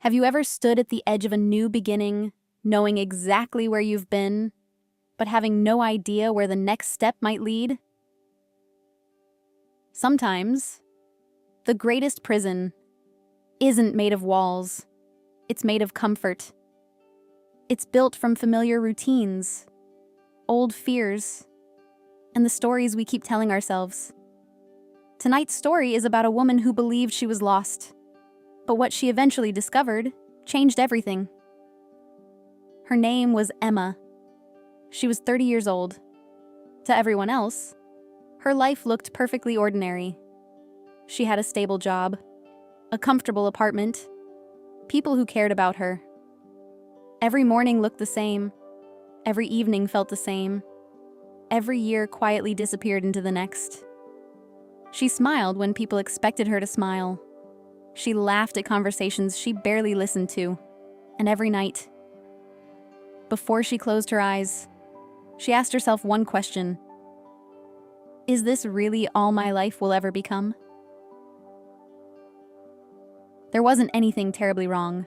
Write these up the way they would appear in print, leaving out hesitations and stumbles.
Have you ever stood at the edge of a new beginning, knowing exactly where you've been, but having no idea where the next step might lead? Sometimes, the greatest prison isn't made of walls, it's made of comfort. It's built from familiar routines, old fears, and the stories we keep telling ourselves. Tonight's story is about a woman who believed she was lost, but what she eventually discovered changed everything. Her name was Emma. She was 30 years old. To everyone else, her life looked perfectly ordinary. She had a stable job, a comfortable apartment, people who cared about her. Every morning looked the same. Every evening felt the same. Every year quietly disappeared into the next. She smiled when people expected her to smile. She laughed at conversations she barely listened to. And every night, before she closed her eyes, she asked herself one question. Is this really all my life will ever become? There wasn't anything terribly wrong,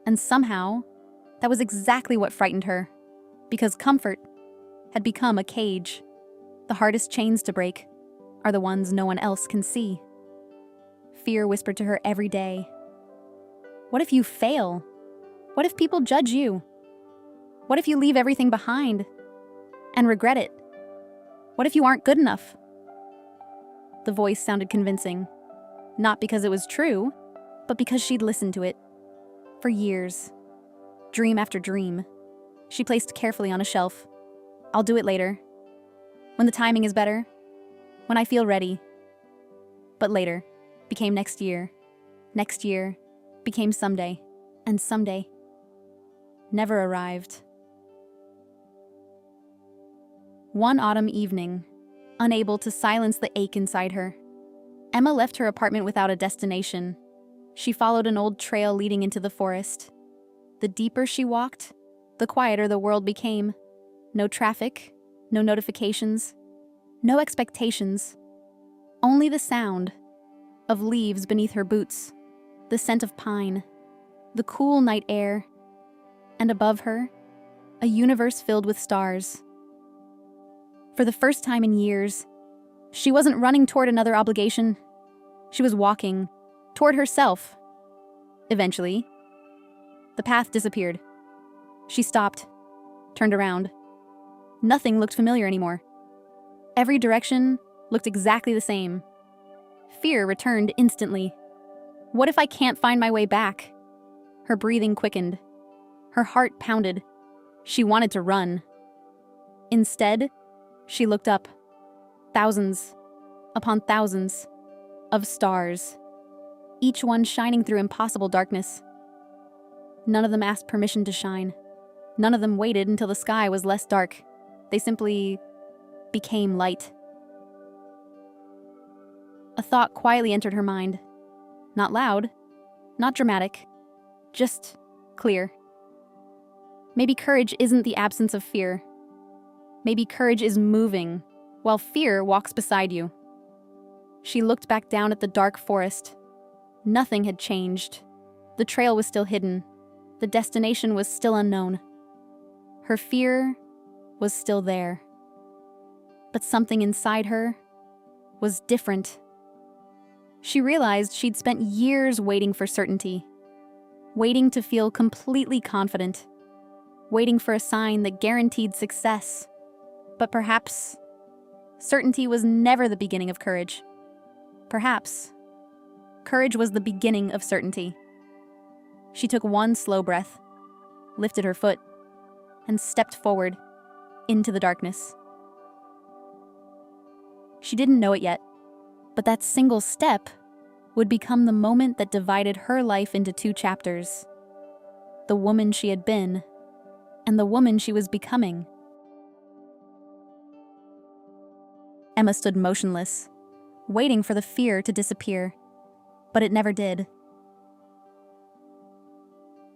and somehow, that was exactly what frightened her, because comfort had become a cage. The hardest chains to break are the ones no one else can see. Fear whispered to her every day. What if you fail? What if people judge you? What if you leave everything behind and regret it? What if you aren't good enough? The voice sounded convincing, not because it was true, but because she'd listened to it for years. Dream after dream, she placed carefully on a shelf. I'll do it later. When the timing is better. When I feel ready. But later became next year. Next year became someday. And someday never arrived. One autumn evening, unable to silence the ache inside her, Emma left her apartment without a destination. She followed an old trail leading into the forest. The deeper she walked, the quieter the world became. No traffic, no notifications, no expectations. Only the sound of leaves beneath her boots, the scent of pine, the cool night air, and above her, a universe filled with stars. For the first time in years, she wasn't running toward another obligation. She was walking toward herself. Eventually, the path disappeared. She stopped, turned around. Nothing looked familiar anymore. Every direction looked exactly the same. Fear returned instantly. What if I can't find my way back? Her breathing quickened. Her heart pounded. She wanted to run. Instead, she looked up. Thousands upon thousands of stars, each one shining through impossible darkness. None of them asked permission to shine. None of them waited until the sky was less dark. They simply became light. A thought quietly entered her mind. Not loud, not dramatic, just clear. Maybe courage isn't the absence of fear. Maybe courage is moving, while fear walks beside you. She looked back down at the dark forest. Nothing had changed. The trail was still hidden. The destination was still unknown. Her fear was still there. But something inside her was different. She realized she'd spent years waiting for certainty, waiting to feel completely confident, waiting for a sign that guaranteed success. But perhaps certainty was never the beginning of courage. Perhaps courage was the beginning of certainty. She took one slow breath, lifted her foot, and stepped forward into the darkness. She didn't know it yet, but that single step would become the moment that divided her life into two chapters. The woman she had been, and the woman she was becoming. Emma stood motionless, waiting for the fear to disappear, but it never did.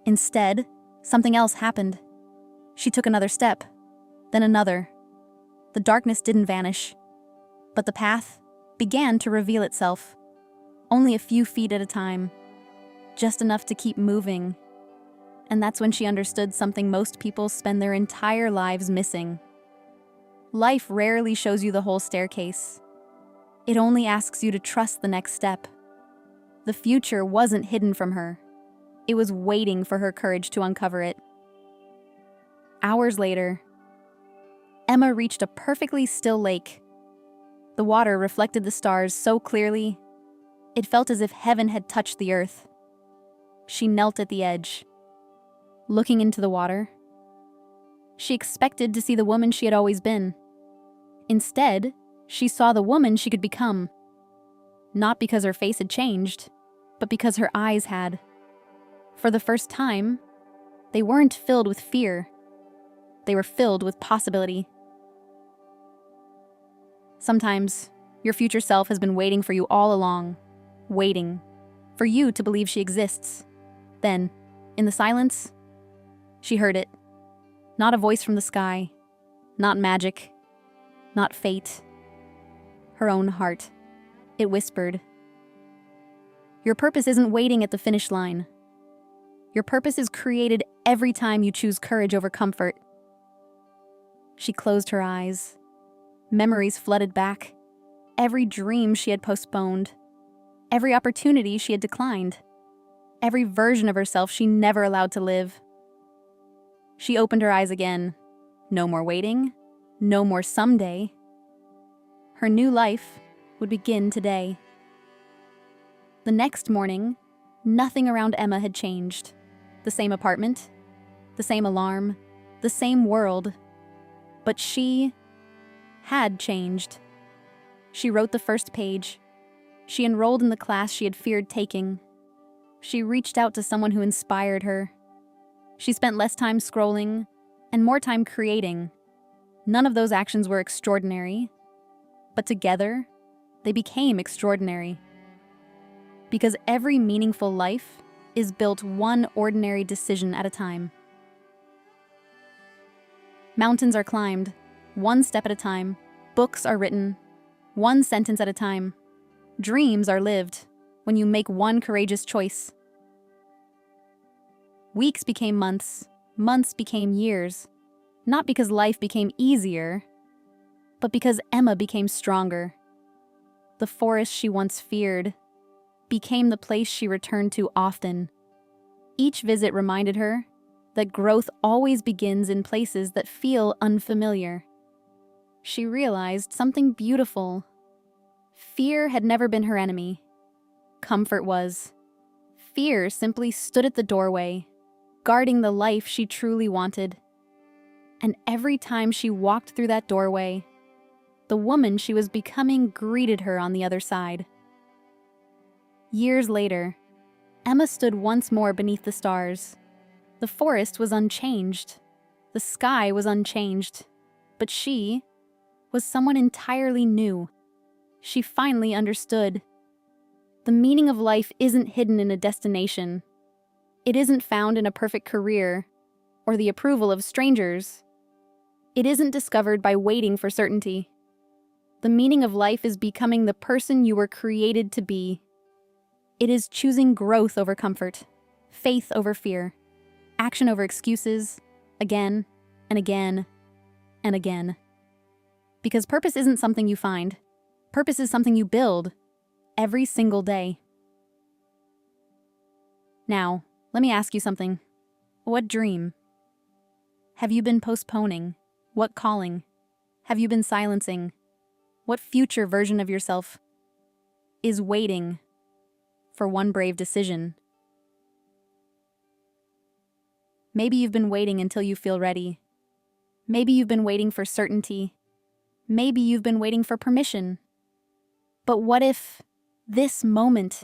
Instead, something else happened. She took another step, then another. The darkness didn't vanish, but the path began to reveal itself, only a few feet at a time. just enough to keep moving. And that's when she understood something most people spend their entire lives missing. Life rarely shows you the whole staircase. It only asks you to trust the next step. The future wasn't hidden from her. It was waiting for her courage to uncover it. Hours later, Emma reached a perfectly still lake. The water reflected the stars so clearly, it felt as if heaven had touched the earth. She knelt at the edge, looking into the water. She expected to see the woman she had always been. Instead, she saw the woman she could become. Not because her face had changed, but because her eyes had. For the first time, they weren't filled with fear. They were filled with possibility. Sometimes, your future self has been waiting for you all along, waiting for you to believe she exists. Then, in the silence, she heard it. Not a voice from the sky, not magic, not fate. Her own heart. It whispered, "Your purpose isn't waiting at the finish line. Your purpose is created every time you choose courage over comfort." She closed her eyes. Memories flooded back. Every dream she had postponed. Every opportunity she had declined. Every version of herself she never allowed to live. She opened her eyes again. No more waiting. No more someday. Her new life would begin today. The next morning, nothing around Emma had changed. The same apartment, the same alarm, the same world. But she had changed. She wrote the first page. She enrolled in the class she had feared taking. She reached out to someone who inspired her. She spent less time scrolling and more time creating. None of those actions were extraordinary, but together, they became extraordinary. Because every meaningful life is built one ordinary decision at a time. Mountains are climbed, one step at a time. Books are written, one sentence at a time. Dreams are lived when you make one courageous choice. Weeks became months, months became years. Not because life became easier, but because Emma became stronger. The forest she once feared became the place she returned to often. Each visit reminded her that growth always begins in places that feel unfamiliar. She realized something beautiful. Fear had never been her enemy. Comfort was. Fear simply stood at the doorway, guarding the life she truly wanted. And every time she walked through that doorway, the woman she was becoming greeted her on the other side. Years later, Emma stood once more beneath the stars. The forest was unchanged. The sky was unchanged. But she was someone entirely new. She finally understood. The meaning of life isn't hidden in a destination. It isn't found in a perfect career or the approval of strangers. It isn't discovered by waiting for certainty. The meaning of life is becoming the person you were created to be. It is choosing growth over comfort, faith over fear, action over excuses, again and again and again. Because purpose isn't something you find. Purpose is something you build every single day. Now, let me ask you something. What dream have you been postponing? What calling have you been silencing? What future version of yourself is waiting for one brave decision? Maybe you've been waiting until you feel ready. Maybe you've been waiting for certainty. Maybe you've been waiting for permission. But what if this moment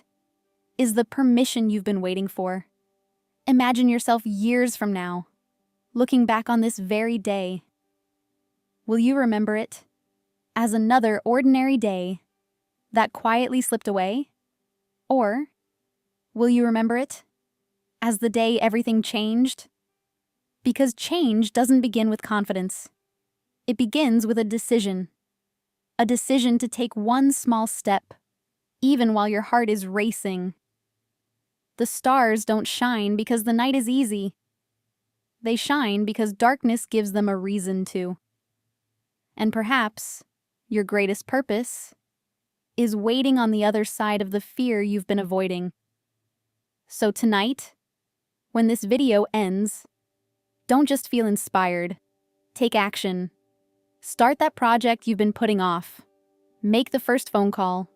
is the permission you've been waiting for? Imagine yourself years from now, looking back on this very day. Will you remember it as another ordinary day that quietly slipped away? Or will you remember it as the day everything changed? Because change doesn't begin with confidence. It begins with a decision to take one small step, even while your heart is racing. The stars don't shine because the night is easy. They shine because darkness gives them a reason to. And perhaps your greatest purpose is waiting on the other side of the fear you've been avoiding. So tonight, when this video ends, don't just feel inspired. Take action. Start that project you've been putting off. Make the first phone call.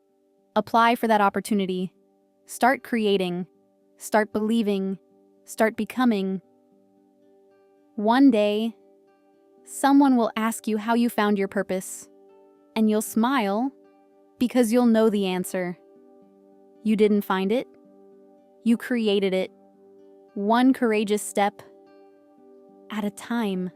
Apply for that opportunity. Start creating. Start believing. Start becoming. One day, someone will ask you how you found your purpose, and you'll smile because you'll know the answer. You didn't find it. You created it. One courageous step at a time.